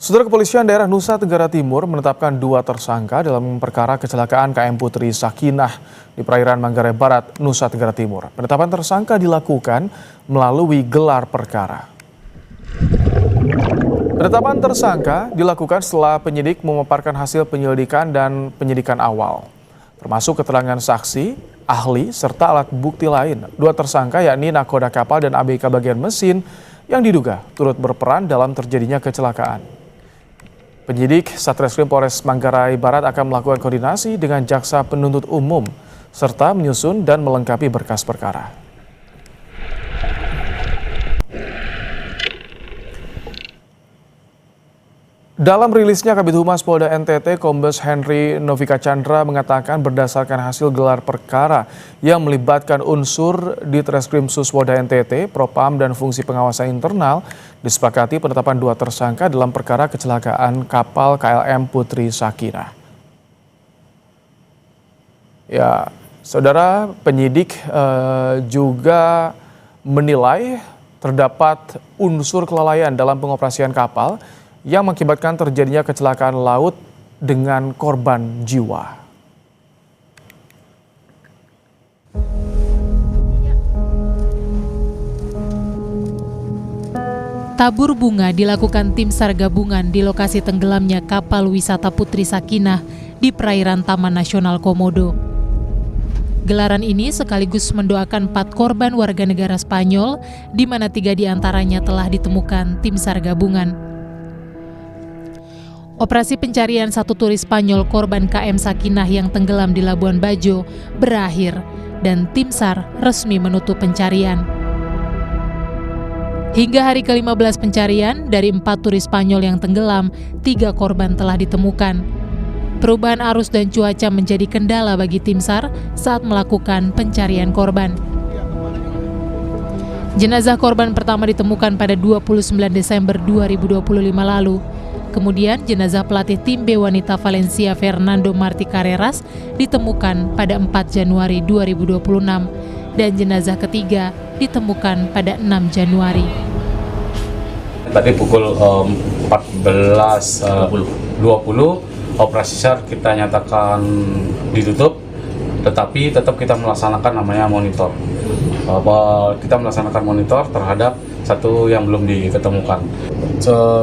Saudara Kepolisian Daerah Nusa Tenggara Timur menetapkan 2 tersangka dalam perkara kecelakaan KM Putri Sakinah di perairan Manggarai Barat, Nusa Tenggara Timur. Penetapan tersangka dilakukan melalui gelar perkara. Penetapan tersangka dilakukan setelah penyidik memaparkan hasil penyelidikan dan penyidikan awal, termasuk keterangan saksi, ahli, serta alat bukti lain. 2 tersangka yakni nakoda kapal dan ABK bagian mesin yang diduga turut berperan dalam terjadinya kecelakaan. Penyidik Satreskrim Polres Manggarai Barat akan melakukan koordinasi dengan jaksa penuntut umum serta menyusun dan melengkapi berkas perkara. Dalam rilisnya, Kabid Humas Polda NTT Kombes Henry Novika Chandra mengatakan berdasarkan hasil gelar perkara yang melibatkan unsur di Treskrim Sus Polda NTT, Propam dan fungsi pengawasan internal, disepakati penetapan 2 tersangka dalam perkara kecelakaan kapal KLM Putri Sakinah. Ya, saudara, penyidik juga menilai terdapat unsur kelalaian dalam pengoperasian kapal yang mengakibatkan terjadinya kecelakaan laut dengan korban jiwa. Tabur bunga dilakukan tim SAR gabungan di lokasi tenggelamnya kapal wisata Putri Sakinah di perairan Taman Nasional Komodo. Gelaran ini sekaligus mendoakan 4 korban warga negara Spanyol, di mana 3 diantaranya telah ditemukan tim SAR gabungan. Operasi pencarian 1 turis Spanyol korban KM Sakinah yang tenggelam di Labuan Bajo berakhir dan tim SAR resmi menutup pencarian. Hingga hari ke-15 pencarian, dari 4 turis Spanyol yang tenggelam, 3 korban telah ditemukan. Perubahan arus dan cuaca menjadi kendala bagi tim SAR saat melakukan pencarian korban. Jenazah korban pertama ditemukan pada 29 Desember 2025 lalu. Kemudian jenazah pelatih tim B wanita Valencia Fernando Martí Carreras ditemukan pada 4 Januari 2026 dan jenazah ketiga ditemukan pada 6 Januari. Tadi pukul 14.20 operasi SAR kita nyatakan ditutup, tetapi tetap kita melaksanakan namanya monitor. Kita melaksanakan monitor terhadap 1 yang belum diketemukan.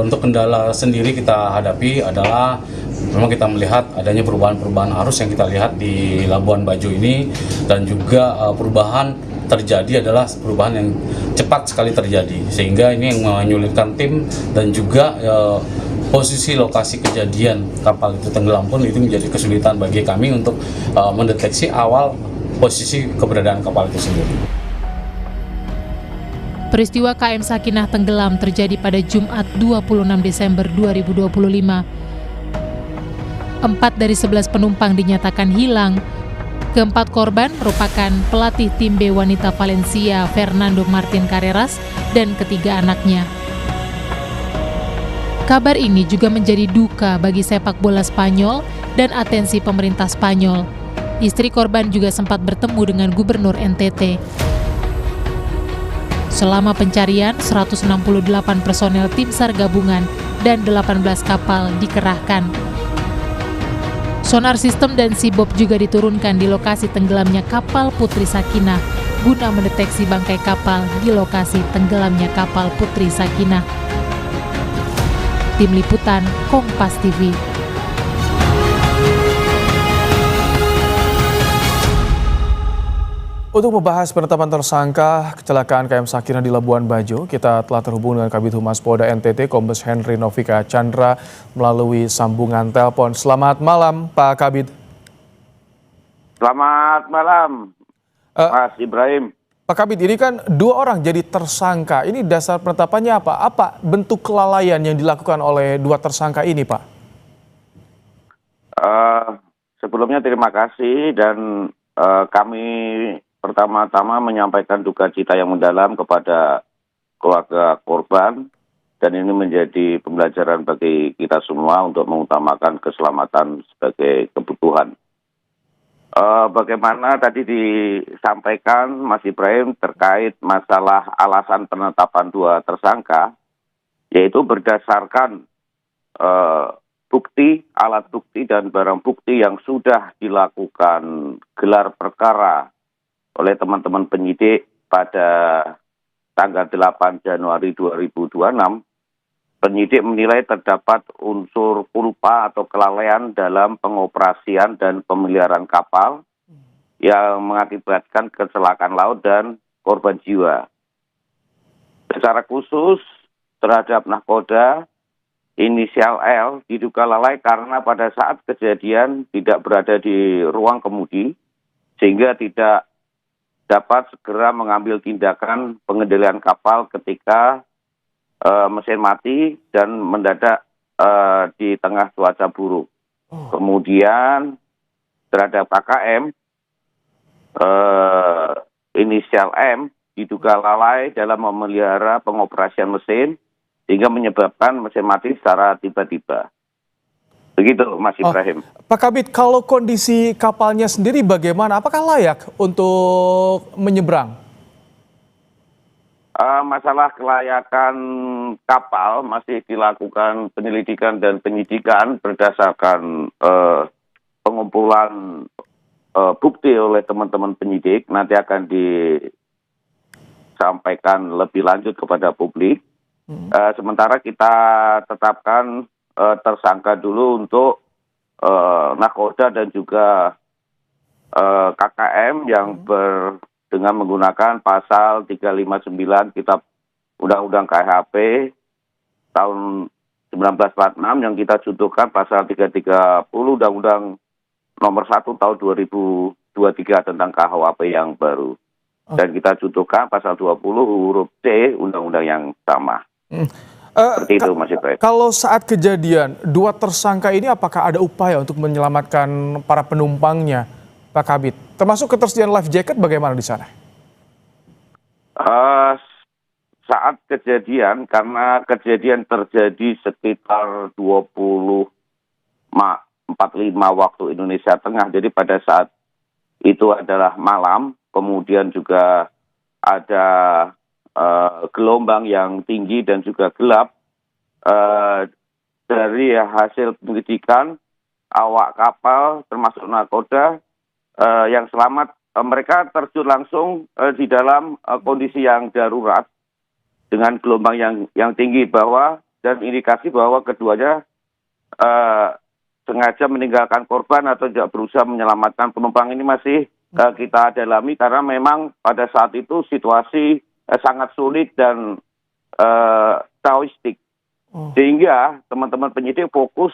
Untuk kendala sendiri kita hadapi adalah memang kita melihat adanya perubahan-perubahan arus yang kita lihat di Labuan Bajo ini, dan juga perubahan terjadi adalah perubahan yang cepat sekali terjadi, sehingga ini yang menyulitkan tim, dan juga posisi lokasi kejadian kapal itu tenggelam pun itu menjadi kesulitan bagi kami untuk mendeteksi awal posisi keberadaan kapal itu sendiri. Peristiwa KM Sakinah tenggelam terjadi pada Jumat 26 Desember 2025. 4 dari 11 penumpang dinyatakan hilang. Keempat korban merupakan pelatih tim B wanita Valencia Fernando Martín Carreras dan ketiga anaknya. Kabar ini juga menjadi duka bagi sepak bola Spanyol dan atensi pemerintah Spanyol. Istri korban juga sempat bertemu dengan Gubernur NTT. Selama pencarian, 168 personel tim SAR gabungan dan 18 kapal dikerahkan. Sonar sistem dan SIBOP juga diturunkan di lokasi tenggelamnya kapal Putri Sakinah guna mendeteksi bangkai kapal di lokasi tenggelamnya kapal Putri Sakinah. Tim Liputan Kompas TV. Untuk membahas penetapan tersangka kecelakaan KM Sakinah di Labuan Bajo, kita telah terhubung dengan Kabid Humas Polda NTT Kombes Henry Novika Chandra melalui sambungan telepon. Selamat malam, Pak Kabid. Selamat malam, Mas Ibrahim. Pak Kabid, ini kan 2 orang jadi tersangka. Ini dasar penetapannya apa? Apa bentuk kelalaian yang dilakukan oleh 2 tersangka ini, Pak? Sebelumnya terima kasih, dan kami pertama-tama menyampaikan duka cita yang mendalam kepada keluarga korban, dan ini menjadi pembelajaran bagi kita semua untuk mengutamakan keselamatan sebagai kebutuhan. Bagaimana tadi disampaikan Mas Ibrahim terkait masalah alasan penetapan 2 tersangka, yaitu berdasarkan bukti, alat bukti dan barang bukti yang sudah dilakukan gelar perkara oleh teman-teman penyidik pada tanggal 8 Januari 2026, penyidik menilai terdapat unsur kulpa atau kelalaian dalam pengoperasian dan pemeliharaan kapal yang mengakibatkan kecelakaan laut dan korban jiwa. Secara khusus terhadap nahkoda inisial L diduga lalai karena pada saat kejadian tidak berada di ruang kemudi sehingga tidak dapat segera mengambil tindakan pengendalian kapal ketika mesin mati dan mendadak di tengah cuaca buruk. Kemudian terhadap KKM inisial M diduga lalai dalam memelihara pengoperasian mesin sehingga menyebabkan mesin mati secara tiba-tiba. Begitu, Mas Ibrahim. Pak Kabid, kalau kondisi kapalnya sendiri bagaimana? Apakah layak untuk menyeberang? Masalah kelayakan kapal masih dilakukan penyelidikan dan penyidikan berdasarkan pengumpulan bukti oleh teman-teman penyidik. Nanti akan disampaikan lebih lanjut kepada publik. Sementara kita tetapkan tersangka dulu untuk nahkoda dan juga KKM yang dengan menggunakan pasal 359 Kitab Undang-Undang KHP tahun 1946 yang kita contohkan pasal 330 Undang-Undang nomor 1 tahun 2023 tentang KUHP yang baru. Dan kita contohkan pasal 20 huruf C Undang-Undang yang sama. Seperti itu, Mas Ibrahim. Kalau saat kejadian, dua tersangka ini apakah ada upaya untuk menyelamatkan para penumpangnya, Pak Kabid? Termasuk ketersediaan life jacket bagaimana di sana? Saat kejadian, karena kejadian terjadi sekitar 20:45 waktu Indonesia Tengah, jadi pada saat itu adalah malam, kemudian juga ada gelombang yang tinggi dan juga gelap. Dari hasil penyelidikan awak kapal termasuk nahkoda yang selamat, mereka terjun langsung di dalam kondisi yang darurat dengan gelombang yang tinggi bawah dan indikasi bahwa keduanya sengaja meninggalkan korban atau tidak berusaha menyelamatkan penumpang. Ini masih kita dalami karena memang pada saat itu situasi sangat sulit dan kaotik. Sehingga teman-teman penyidik fokus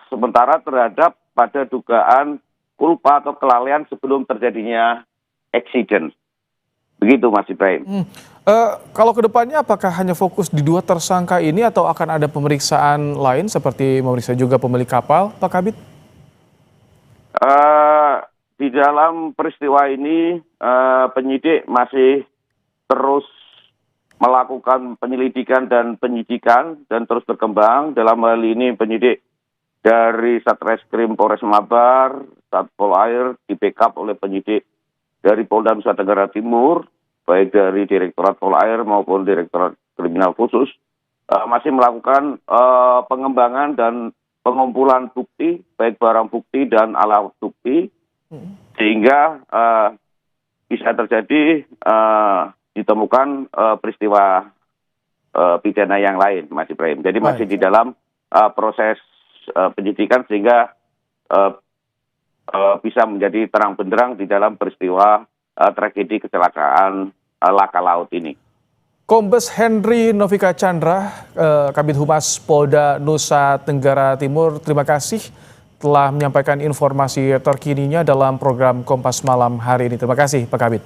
sementara terhadap pada dugaan kulpa atau kelalaian sebelum terjadinya eksiden. Begitu, Mas Ibrahim. Kalau kedepannya apakah hanya fokus di dua tersangka ini atau akan ada pemeriksaan lain seperti memeriksa juga pemilik kapal, Pak Kabid? Di dalam peristiwa ini penyidik masih terus melakukan penyelidikan dan penyidikan dan terus berkembang. Dalam hal ini penyidik dari Satreskrim Polres Malabar, Satpol Air di backup oleh penyidik dari Polda Nusa Tenggara Timur, baik dari Direktorat Pol Air maupun Direktorat Kriminal Khusus, masih melakukan pengembangan dan pengumpulan bukti, baik barang bukti dan alat bukti, sehingga bisa terjadi ditemukan peristiwa pidana yang lain, Mas Ibrahim. Jadi masih di dalam proses penyidikan sehingga bisa menjadi terang benderang di dalam peristiwa tragedi kecelakaan laka laut ini. Kombes Henry Novika Chandra, Kabid Humas Polda Nusa Tenggara Timur, terima kasih telah menyampaikan informasi terkininya dalam program Kompas Malam hari ini. Terima kasih, Pak Kabid.